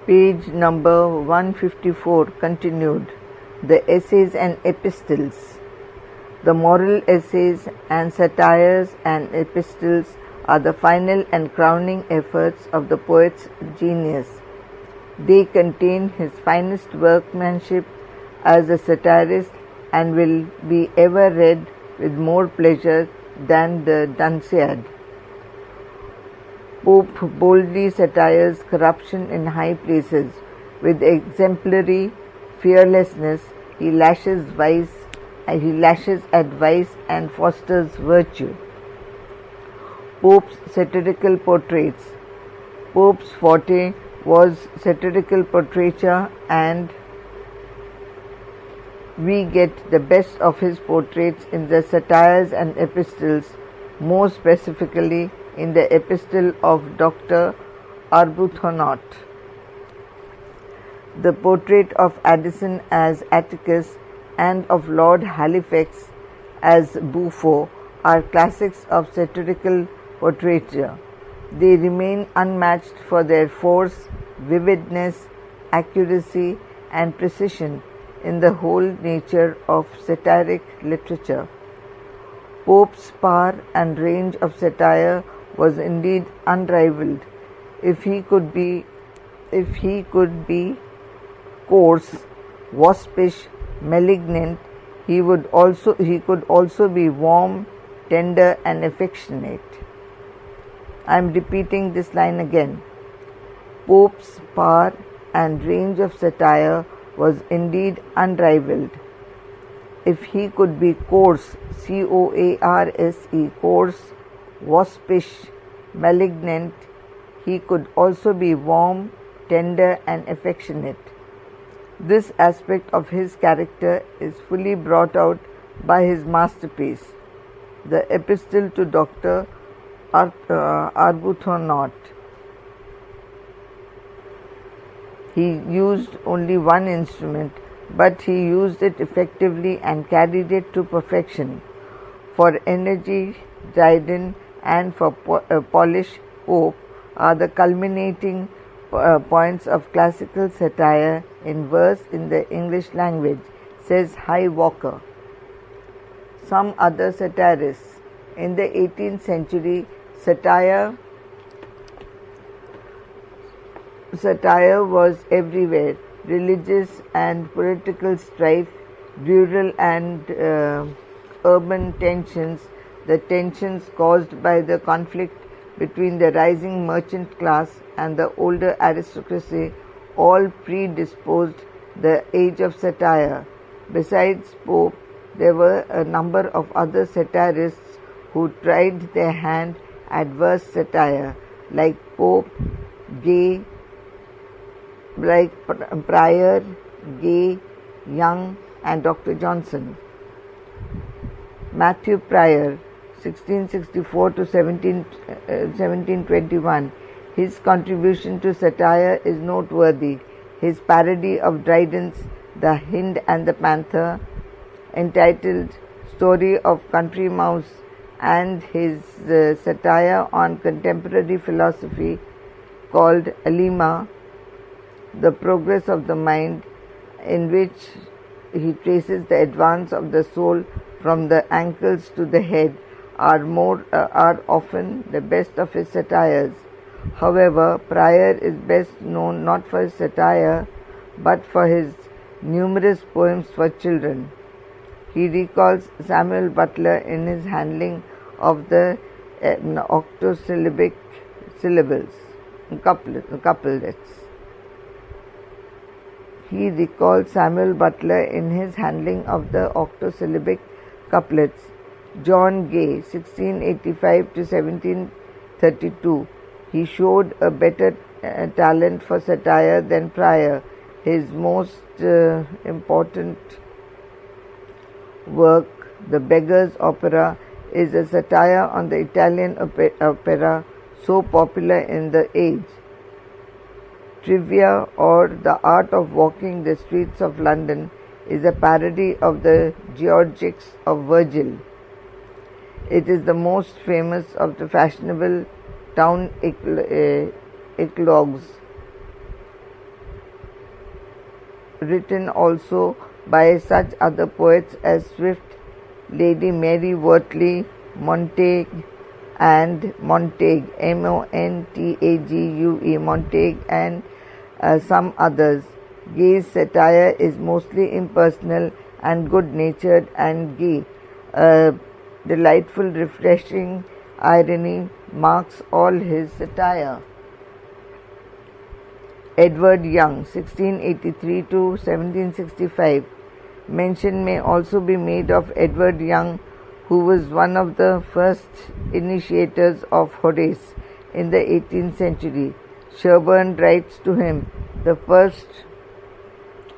Page number 154 continued. The essays and epistles. The moral essays and satires and epistles are the final and crowning efforts of the poet's genius. They contain his finest workmanship as a satirist and will be ever read with more pleasure than the Dunciad. Pope boldly satires corruption in high places. With exemplary fearlessness, he lashes at vice and fosters virtue. Pope's satirical portraits. Pope's forte was satirical portraiture, and we get the best of his portraits in the satires and epistles, more specifically in the epistle of Dr. Arbuthnot. The portrait of Addison as Atticus and of Lord Halifax as Buffo are classics of satirical portraiture. They remain unmatched for their force, vividness, accuracy, and precision in the whole nature of satiric literature. Pope's power and range of satire was indeed unrivaled. If he could be coarse, waspish, malignant, he could also be warm, tender, and affectionate. I am repeating this line again. Pope's power and range of satire was indeed unrivaled. If he could be coarse, C-O-A-R-S-E, coarse, waspish, malignant, he could also be warm, tender, and affectionate. This aspect of his character is fully brought out by his masterpiece, the Epistle to Dr. Arbuthnot. He used only one instrument, but he used it effectively and carried it to perfection. For energy, Dryden, and for polish, Pope are the culminating points of classical satire in verse in the English language, says High Walker. Some other satirists. In the 18th century, satire was everywhere. Religious and political strife, rural and urban tensions, the tensions caused by the conflict between the rising merchant class and the older aristocracy all predisposed the age of satire. Besides Pope, there were a number of other satirists who tried their hand at verse satire, like Pope, Gay, like Prior, Gay, Young, and Dr. Johnson. Matthew Prior, 1664 to 1721. His contribution to satire is noteworthy. His parody of Dryden's The Hind and the Panther, entitled Story of Country Mouse, and his satire on contemporary philosophy called Alima, The Progress of the Mind, in which he traces the advance of the soul from the ankles to the head, are often the best of his satires. However, Prior is best known not for his satire, but for his numerous poems for children. He recalls Samuel Butler in his handling of the octosyllabic couplets. He recalls Samuel Butler in his handling of the octosyllabic couplets. John Gay, 1685 to 1732. He showed a better talent for satire than Prior. His most important work, The Beggar's Opera, is a satire on the Italian opera so popular in the age. Trivia, or The Art of Walking the Streets of London, is a parody of the Georgics of Virgil. It is the most famous of the fashionable town eclogues. written also by such other poets as Swift, Lady Mary Wortley, Montague, and Montague, Montague, Montague, and some others. Gay's satire is mostly impersonal and good-natured and gay. Delightful, refreshing irony marks all his satire. Edward Young, 1683 to 1765. Mention may also be made of Edward Young, who was one of the first initiators of Horace in the 18th century. Sherburne writes to him, the first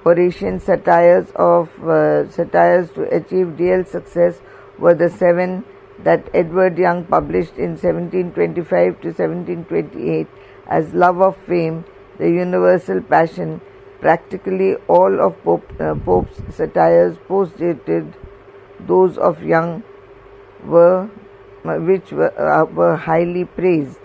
Horatian satires to achieve real success were the 7 that Edward Young published in 1725 to 1728 as Love of Fame, The Universal Passion. Practically all of Pope's satires postdated those of Young, which were highly praised.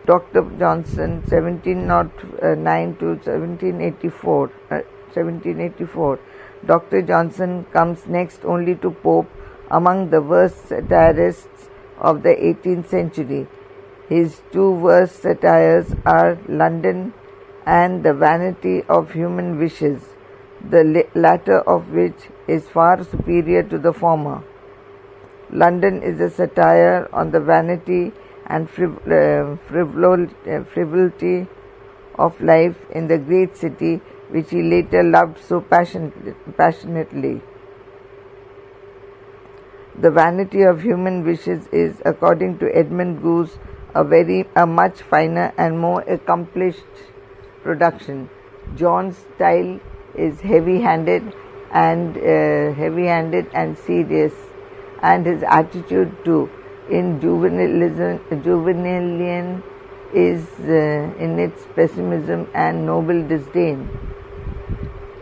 Dr. Johnson, 1709 to 1784. Dr. Johnson comes next only to Pope among the worst satirists of the 18th century. His two worst satires are London and The Vanity of Human Wishes, the latter of which is far superior to the former. London is a satire on the vanity and frivolity of life in the great city, which he later loved so passionately. The Vanity of Human Wishes is, according to Edmund Goose, a much finer and more accomplished production. John's style is heavy-handed and serious, and his attitude too, in Juvenalian, is in its pessimism and noble disdain.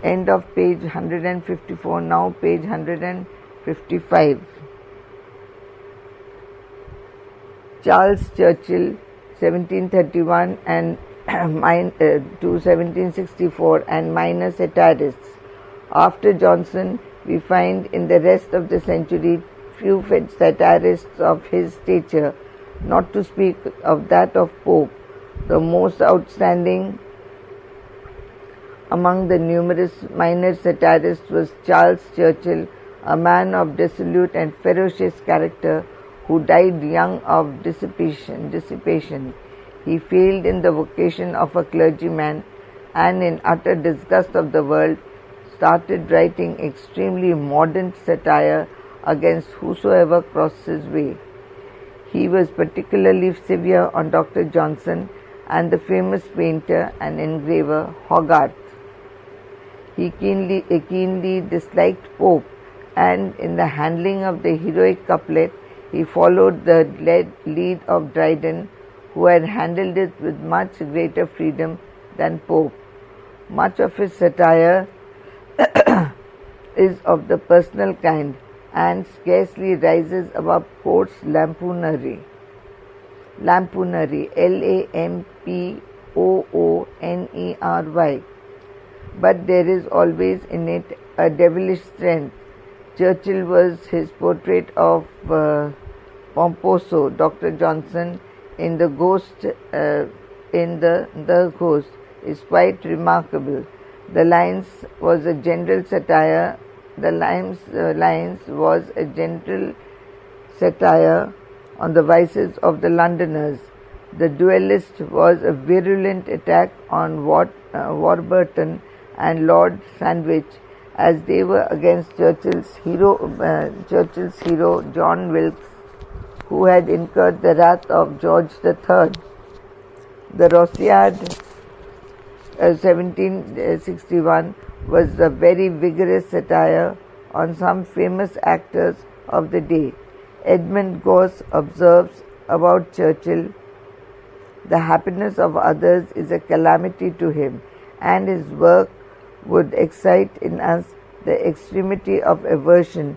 End of page 154. Now page 155. Charles Churchill, 1731 and to 1764, and minor satirists. After Johnson, we find in the rest of the century few satirists of his stature, not to speak of that of Pope. The most outstanding among the numerous minor satirists was Charles Churchill, a man of dissolute and ferocious character, who died young of dissipation. He failed in the vocation of a clergyman, and in utter disgust of the world, started writing extremely mordant satire against whosoever crossed his way. He was particularly severe on Dr. Johnson and the famous painter and engraver Hogarth. He keenly disliked Pope, and in the handling of the heroic couplet, he followed the lead of Dryden, who had handled it with much greater freedom than Pope. Much of his satire is of the personal kind, and scarcely rises above Court's lampoonery, Lampoonery. But there is always in it a devilish strength. Churchill was his portrait of Pomposo. Dr. Johnson in The Ghost, is quite remarkable. The lines was a general satire. Was a gentle satire on the vices of the Londoners. The Duellist was a virulent attack on Warburton and Lord Sandwich, as they were against Churchill's hero John Wilkes, who had incurred the wrath of George III. The Rosciad, 1761, was a very vigorous satire on some famous actors of the day. Edmund Gosse observes about Churchill, "The happiness of others is a calamity to him, and his work would excite in us the extremity of aversion,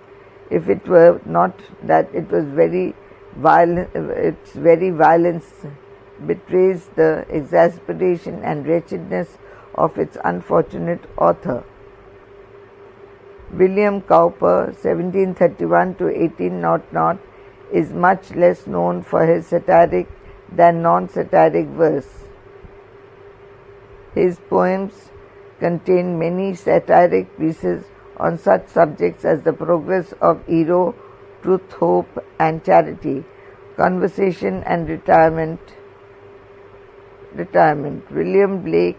if it were not that it was its very violence betrays the exasperation and wretchedness of its unfortunate author. William Cowper (1731 to 1800) is much less known for his satiric than non-satiric verse. His poems contain many satiric pieces on such subjects as the progress of hero, truth, hope, and charity, conversation, and retirement. William Blake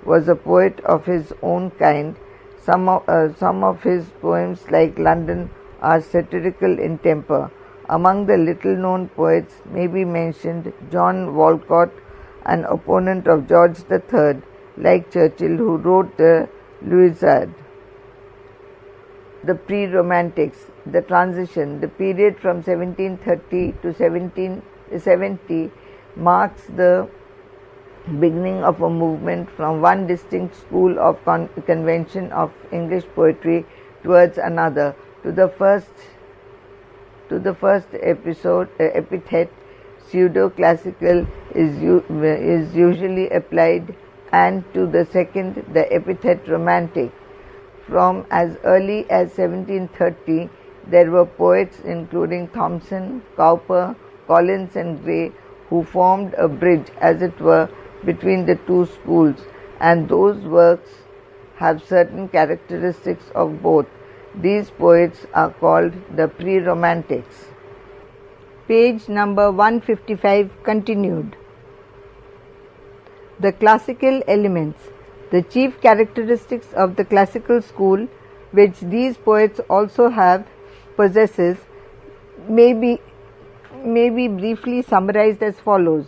was a poet of his own kind. Some of his poems, like London, are satirical in temper. Among the little-known poets may be mentioned John Walcott, an opponent of George III, like Churchill, who wrote the Louisiade. The pre-Romantics, the transition, the period from 1730 to 1770 marks the beginning of a movement from one distinct school of convention of English poetry towards another. To the first epithet, pseudo-classical is usually applied, and to the second, the epithet romantic. From as early as 1730, there were poets including Thomson, Cowper, Collins, and Gray who formed a bridge, as it were, between the two schools, and those works have certain characteristics of both. These poets are called the pre-Romantics. Page number 155 continued. The classical elements. The chief characteristics of the classical school, which these poets also possesses, may be briefly summarized as follows.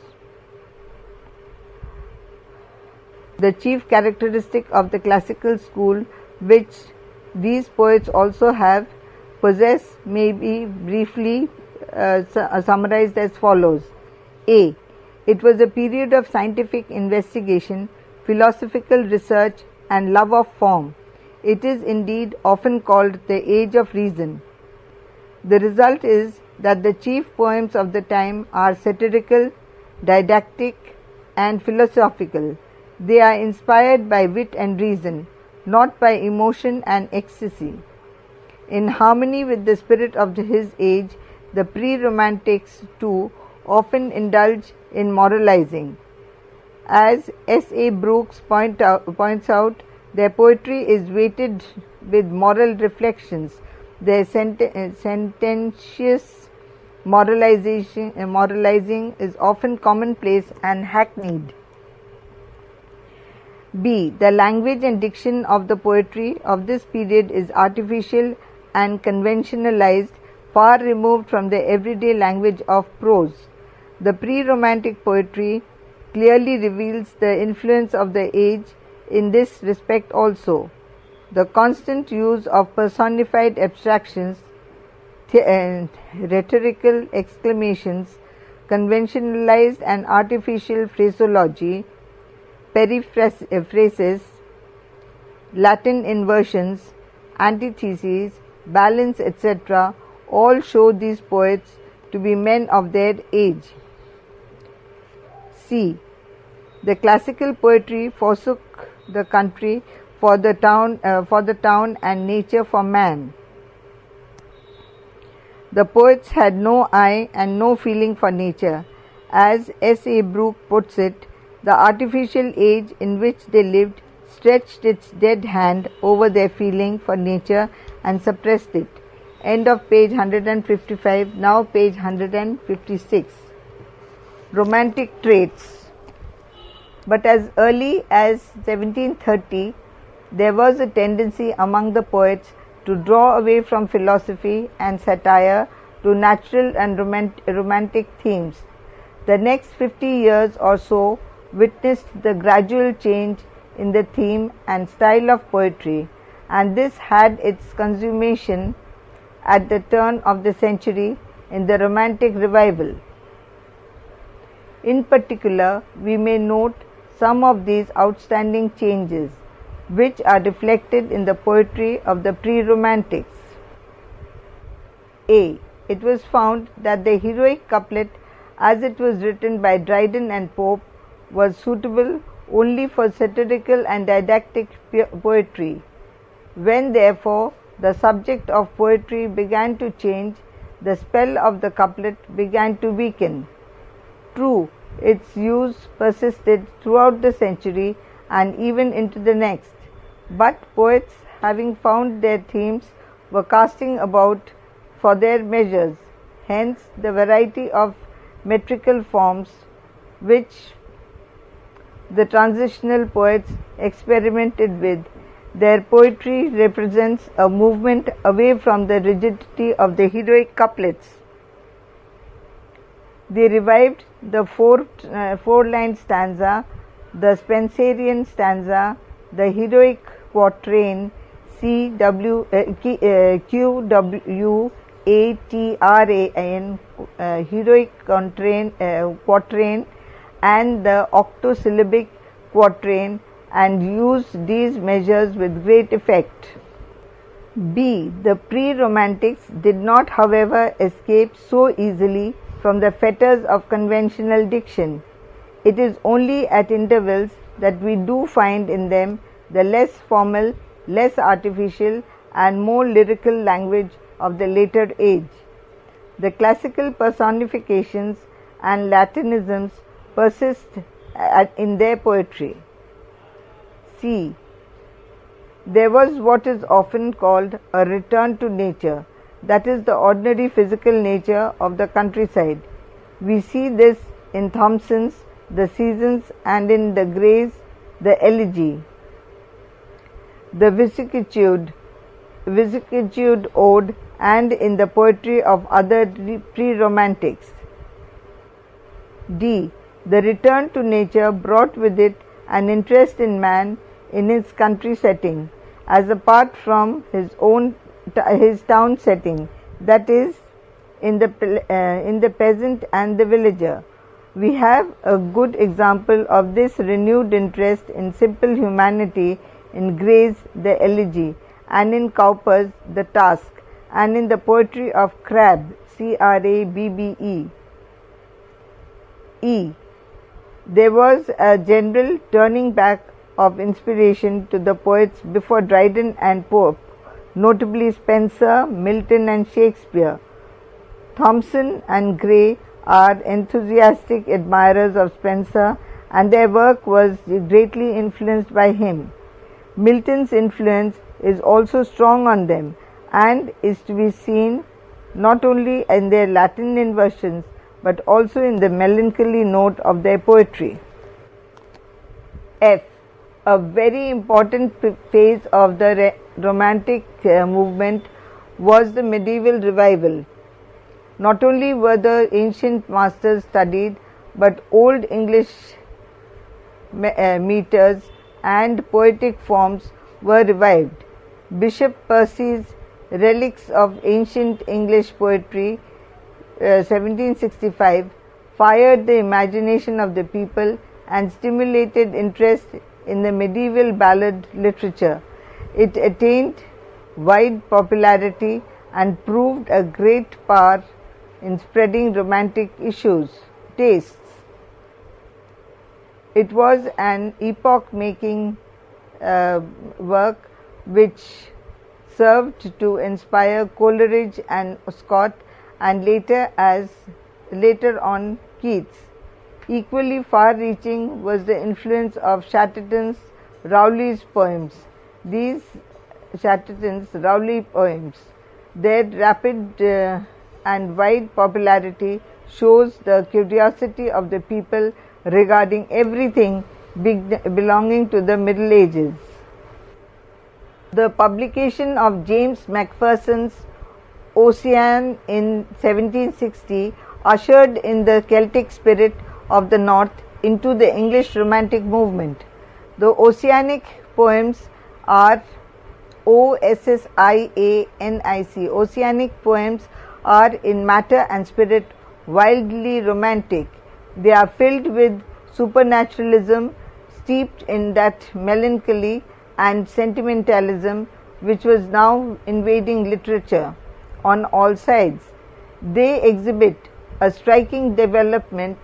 The chief characteristic of the classical school, which these poets also possess, may be briefly summarized as follows. A. It was a period of scientific investigation, philosophical research, and love of form. It is indeed often called the age of reason. The result is that the chief poems of the time are satirical, didactic, and philosophical. They are inspired by wit and reason, not by emotion and ecstasy. In harmony with the spirit of his age, the pre-Romantics too often indulge in moralizing. As S. A. Brooks points out, their poetry is weighted with moral reflections. Their sententious moralizing is often commonplace and hackneyed. B. The language and diction of the poetry of this period is artificial and conventionalized, far removed from the everyday language of prose. The pre-Romantic poetry clearly reveals the influence of the age in this respect also. The constant use of personified abstractions, rhetorical exclamations, conventionalized and artificial phraseology, periphrases, Latin inversions, antitheses, balance, etc., all show these poets to be men of their age. C. The classical poetry forsook the country for the town and nature for man. The poets had no eye and no feeling for nature. As S. A. Brooke puts it, the artificial age in which they lived stretched its dead hand over their feeling for nature and suppressed it. End of page 155, now page 156. Romantic traits. But as early as 1730, there was a tendency among the poets to draw away from philosophy and satire to natural and romantic themes. The next 50 years or so witnessed the gradual change in the theme and style of poetry, and this had its consummation at the turn of the century in the Romantic Revival. In particular, we may note some of these outstanding changes, which are reflected in the poetry of the pre-Romantics. A. It was found that the heroic couplet as it was written by Dryden and Pope, was suitable only for satirical and didactic poetry. When, therefore, the subject of poetry began to change, the spell of the couplet began to weaken. True, its use persisted throughout the century and even into the next, but poets, having found their themes, were casting about for their measures. Hence, the variety of metrical forms which the transitional poets experimented with. Their poetry represents a movement away from the rigidity of the heroic couplets. They revived the four-line stanza, the Spenserian stanza, the heroic quatrain, QWATRAN, heroic quatrain, and the octosyllabic quatrain, and used these measures with great effect. B. The pre-romantics did not, however, escape so easily from the fetters of conventional diction. It is only at intervals that we do find in them the less formal, less artificial, and more lyrical language of the later age. The classical personifications and Latinisms persist in their poetry. C. There was what is often called a return to nature, that is, the ordinary physical nature of the countryside. We see this in Thomson's The Seasons and in the Gray's The Elegy. The vicissitude ode, and in the poetry of other pre-romantics. D. The return to nature brought with it an interest in man in his country setting, as apart from his town setting, that is, in the peasant and the villager. We have a good example of this renewed interest in simple humanity in Gray's The Elegy, and in Cowper's The Task, and in the poetry of Crabbe, Crabbe. E. There was a general turning back of inspiration to the poets before Dryden and Pope, notably Spenser, Milton, and Shakespeare. Thomson and Gray are enthusiastic admirers of Spenser, and their work was greatly influenced by him. Milton's influence is also strong on them, and is to be seen not only in their Latin inversions, but also in the melancholy note of their poetry. F. A very important phase of the Romantic movement was the medieval revival. Not only were the ancient masters studied, but Old English meters and poetic forms were revived. Bishop Percy's Relics of Ancient English Poetry, 1765, fired the imagination of the people and stimulated interest in the medieval ballad literature. It attained wide popularity and proved a great power in spreading romantic tastes. It was an epoch-making work which served to inspire Coleridge and Scott, and later on Keats. Equally far-reaching was the influence of Chatterton's Rowley's poems. These Rowley poems, their rapid and wide popularity shows the curiosity of the people regarding everything belonging to the Middle Ages. The publication of James Macpherson's Ossian in 1760 ushered in the Celtic spirit of the North into the English Romantic movement. The Ossianic poems are Ossianic. Ossianic poems are in matter and spirit wildly romantic. They are filled with supernaturalism, steeped in that melancholy and sentimentalism which was now invading literature on all sides. They exhibit a striking development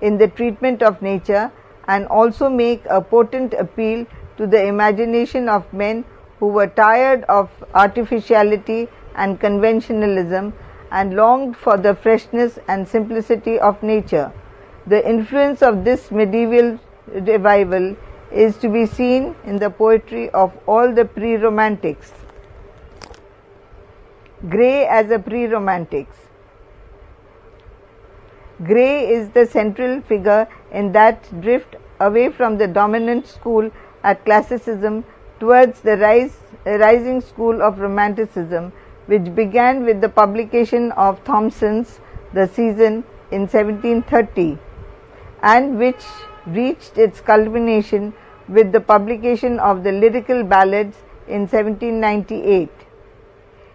in the treatment of nature, and also make a potent appeal to the imagination of men who were tired of artificiality and conventionalism and longed for the freshness and simplicity of nature. The influence of this medieval revival is to be seen in the poetry of all the pre-romantics. Gray as a pre-romantics. Gray is the central figure in that drift away from the dominant school at classicism towards the rising school of romanticism, which began with the publication of Thomson's The Season in 1730 and which reached its culmination with the publication of the Lyrical Ballads in 1798.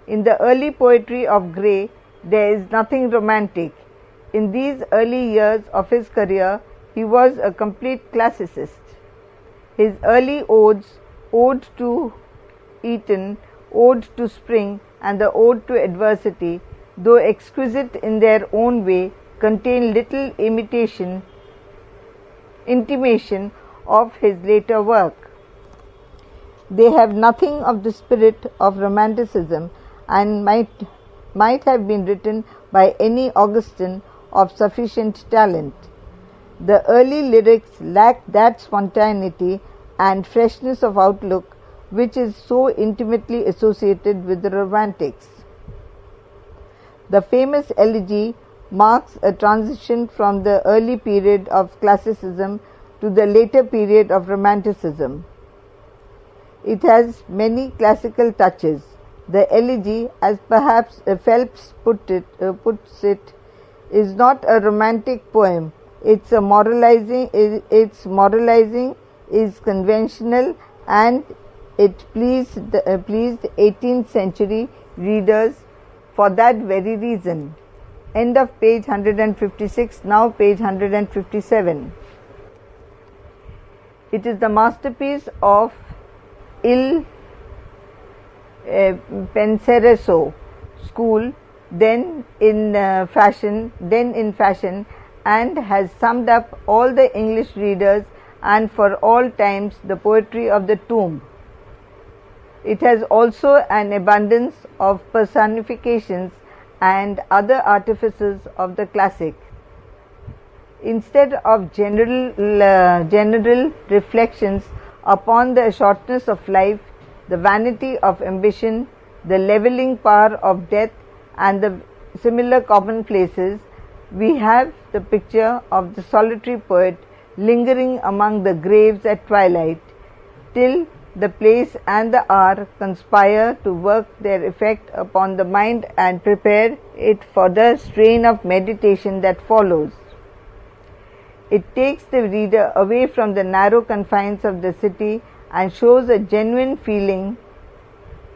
In the early poetry of Gray, there is nothing romantic. In these early years of his career, he was a complete classicist. His early odes, Ode to Eton, Ode to Spring, and the Ode to Adversity, though exquisite in their own way, contain little intimation of his later work. They have nothing of the spirit of romanticism and might have been written by any Augustan of sufficient talent. The early lyrics lack that spontaneity and freshness of outlook which is so intimately associated with the Romantics. The famous elegy marks a transition from the early period of classicism to the later period of romanticism. It has many classical touches. The elegy, as perhaps Phelps puts it, is not a romantic poem. Its moralizing is conventional, and it pleased 18th century readers for that very reason. End of page 156, now page 157. It is the masterpiece of Il Penseroso school, then in fashion, and has summed up all the English readers and for all times the poetry of the tomb. It has also an abundance of personifications and other artifices of the classic. Instead of general reflections upon the shortness of life, the vanity of ambition, the levelling power of death, and the similar commonplaces, we have the picture of the solitary poet lingering among the graves at twilight, till the place and the hour conspire to work their effect upon the mind and prepare it for the strain of meditation that follows. It takes the reader away from the narrow confines of the city and shows a genuine feeling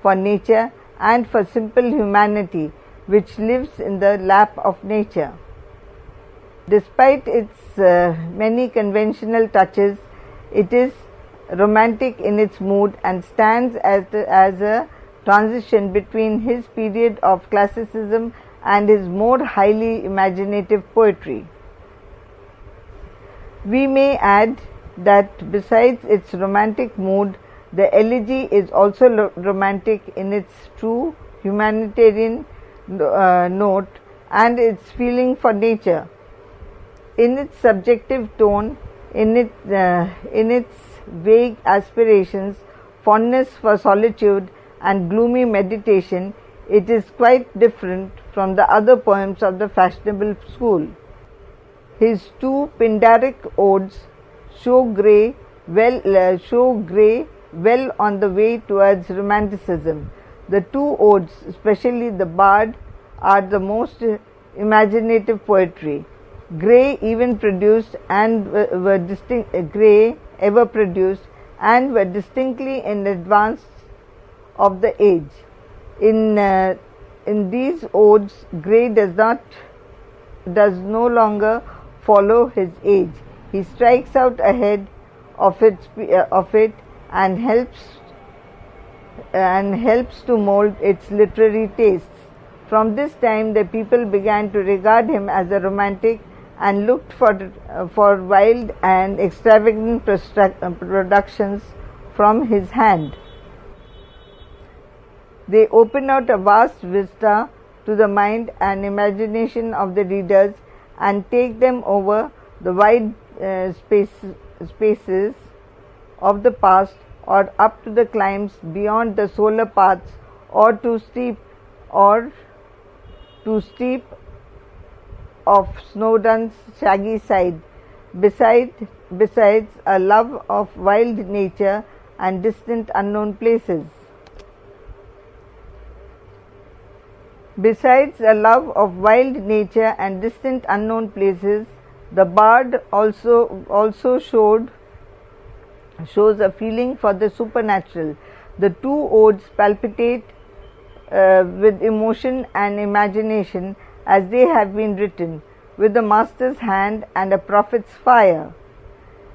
for nature and for simple humanity which lives in the lap of nature. Despite its many conventional touches, it is romantic in its mood and stands as a transition between his period of classicism and his more highly imaginative poetry. We may add that besides its romantic mood, the elegy is also romantic in its true humanitarian note and its feeling for nature. In its subjective tone, in its vague aspirations, fondness for solitude, and gloomy meditation, it is quite different from the other poems of the fashionable school. His two Pindaric odes show Gray well on the way towards romanticism. The two odes, especially the Bard, are the most imaginative poetry Gray ever produced and were distinctly in advance of the age. In these odes, Gray does no longer follow his age. He strikes out ahead of it and helps to mold its literary tastes. From this time, the people began to regard him as a romantic and looked for wild and extravagant productions from his hand. They open out a vast vista to the mind and imagination of the readers and take them over the wide spaces of the past, or up to the climes beyond the solar paths, or to steep of Snowdon's shaggy side. Besides a love of wild nature and distant unknown places. Besides a love of wild nature and distant unknown places, the bard also shows a feeling for the supernatural. The two odes palpitate with emotion and imagination as they have been written, with the master's hand and a prophet's fire.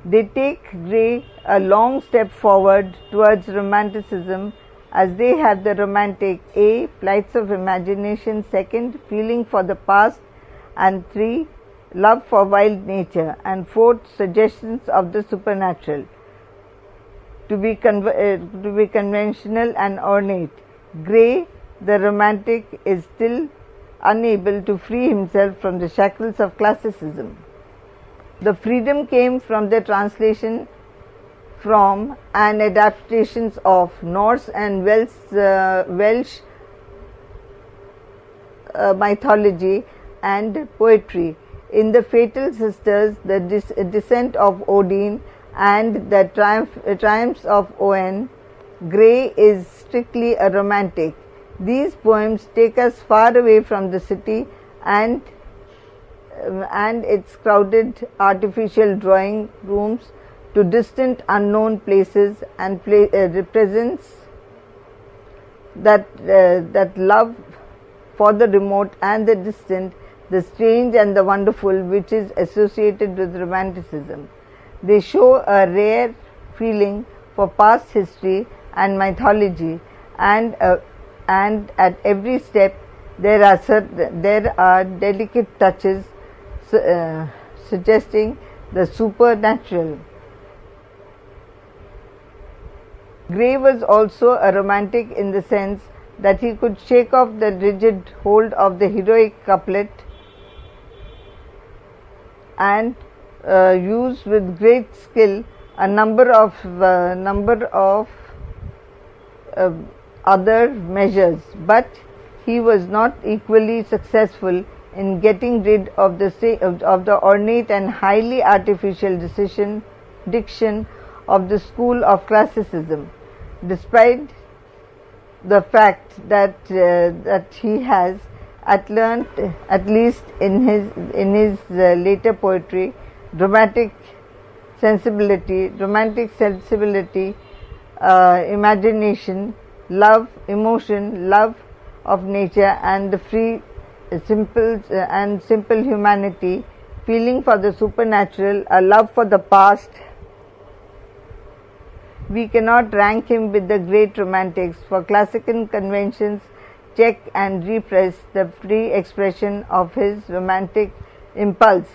They take Gray a long step forward towards romanticism, as they have the romantic A. Flights of imagination, second, feeling for the past, and 3. Love for wild nature, and 4th, suggestions of the supernatural. To be conventional and ornate, Gray, the romantic, is still unable to free himself from the shackles of classicism. The freedom came from the translation from and adaptations of Norse and Welsh mythology and poetry. In The Fatal Sisters, the descent of Odin and the triumphs of Owen, Gray is strictly a romantic. These poems take us far away from the city and its crowded artificial drawing rooms to distant unknown places, and represents that love for the remote and the distant, the strange and the wonderful, which is associated with romanticism. They show a rare feeling for past history and mythology, and at every step there are delicate touches suggesting the supernatural. Gray was also a romantic in the sense that he could shake off the rigid hold of the heroic couplet and use with great skill a number of other measures, but he was not equally successful in getting rid of the ornate and highly artificial diction of the school of classicism, despite the fact that he has at least in his later poetry, romantic sensibility, imagination, love, emotion, love of nature, and the free, simple humanity, feeling for the supernatural, a love for the past. We cannot rank him with the great romantics, for classical conventions check and repress the free expression of his romantic impulse.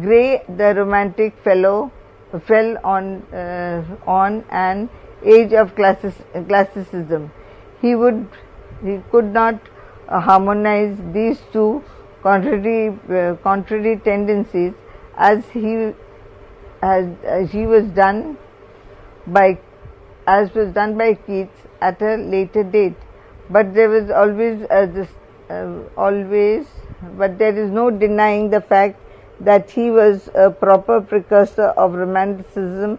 Gray, the romantic fellow, fell on an age of classicism. He could not harmonize these two contrary tendencies as was done by Keats at a later date. But there is but there is no denying the fact that he was a proper precursor of romanticism,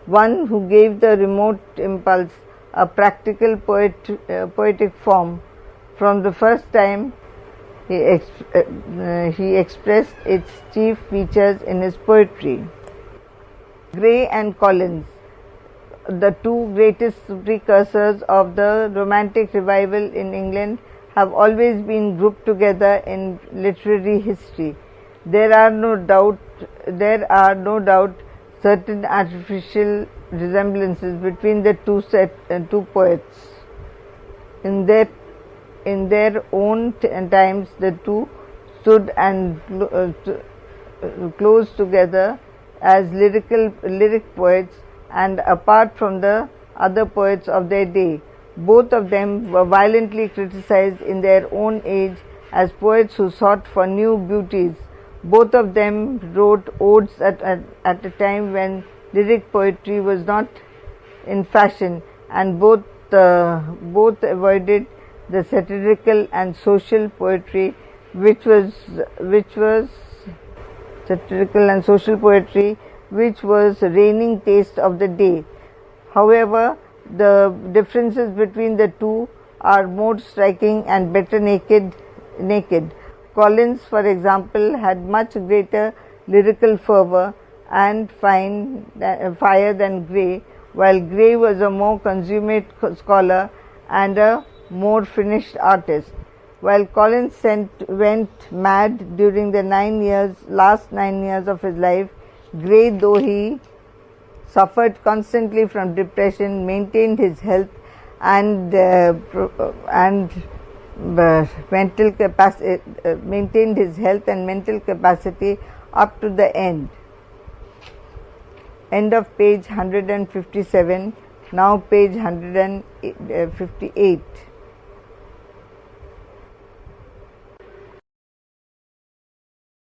one who gave the remote impulse a practical poetic form. From the first time, he expressed its chief features in his poetry. Gray and Collins, the two greatest precursors of the Romantic revival in England, have always been grouped together in literary history. There are no doubt certain artificial resemblances between the two poets in their in their own times, the two stood and close together as lyric poets and apart from the other poets of their day. Both of them were violently criticized in their own age as poets who sought for new beauties. Both of them wrote odes at a time when lyric poetry was not in fashion, and both avoided the satirical and social poetry which was reigning taste of the day. However, the differences between the two are more striking and better naked. Collins, for example, had much greater lyrical fervor and fire than Gray, while Gray was a more consummate scholar and a more finished artist. While Collins went mad during the last 9 years of his life, Gray, though he suffered constantly from depression, maintained his health and mental capacity up to the end. End of page 157. Now page 158.